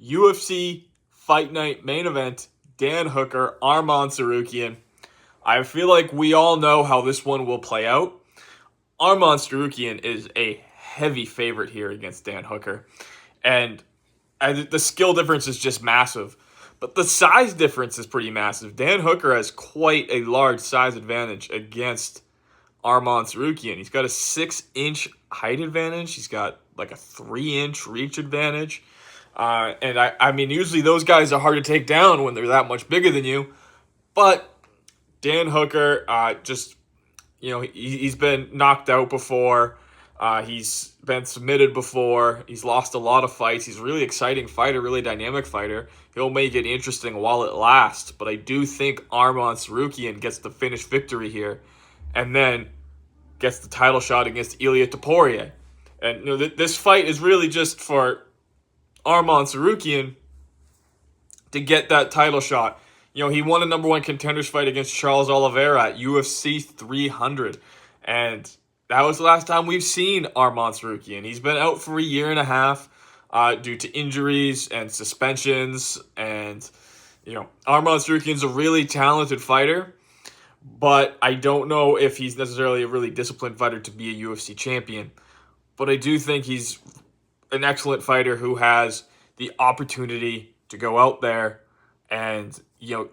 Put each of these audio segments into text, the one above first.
UFC Fight Night main event, Dan Hooker, Arman Tsarukyan. I feel like we all know how this one will play out. Arman Tsarukyan is a heavy favorite here against Dan Hooker. And the skill difference is just massive. But the size difference is pretty massive. Dan Hooker has quite a large size advantage against Arman Tsarukyan. He's got a 6-inch height advantage. He's got like a 3-inch reach advantage. And I mean, usually those guys are hard to take down when they're that much bigger than you. But Dan Hooker, he's been knocked out before. He's been submitted before. He's lost a lot of fights. He's a really exciting fighter, really dynamic fighter. He'll make it interesting while it lasts. But I do think Arman Tsarukyan gets the finish victory here, and then gets the title shot against Ilia Topuria. And this fight is really just for Arman Tsarukyan to get that title shot. He won a number one contenders fight against Charles Oliveira at UFC 300. And that was the last time we've seen Arman Tsarukyan. He's been out for a year and a half due to injuries and suspensions. And, Arman Tsarukyan's a really talented fighter. But I don't know if he's necessarily a really disciplined fighter to be a UFC champion. But I do think he's an excellent fighter who has the opportunity to go out there and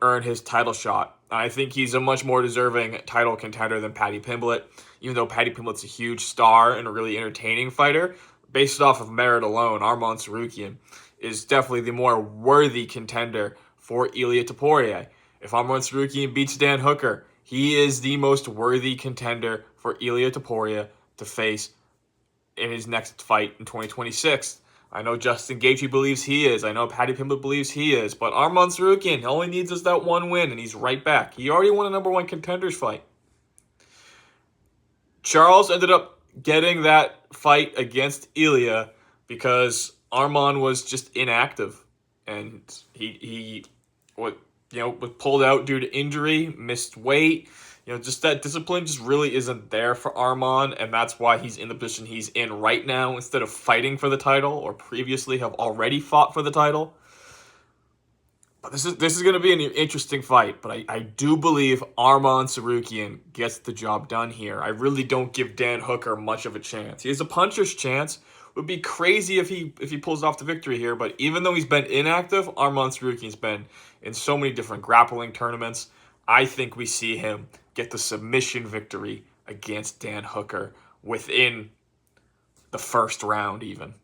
earn his title shot. I think he's a much more deserving title contender than Paddy Pimblett, even though Paddy Pimblett's a huge star and a really entertaining fighter. Based off of merit alone, Arman Tsarukyan is definitely the more worthy contender for Ilia Topuria. If Arman Tsarukyan beats Dan Hooker, he is the most worthy contender for Ilia Topuria to face in his next fight in 2026. I know Justin Gaethje believes he is. I know Paddy Pimblett believes he is. But Arman Tsarukyan only needs us that one win, and he's right back. He already won a number one contenders fight. Charles ended up getting that fight against Ilia because Arman was just inactive. And he was pulled out due to injury, missed weight. Just that discipline just really isn't there for Arman, and that's why he's in the position he's in right now instead of fighting for the title or previously have already fought for the title. But this is going to be an interesting fight, but I do believe Arman Tsarukyan gets the job done here. I really don't give Dan Hooker much of a chance. He has a puncher's chance. It would be crazy if he pulls off the victory here, but even though he's been inactive, Arman Tsarukyan's been in so many different grappling tournaments. I think we see him get the submission victory against Dan Hooker within the first round even.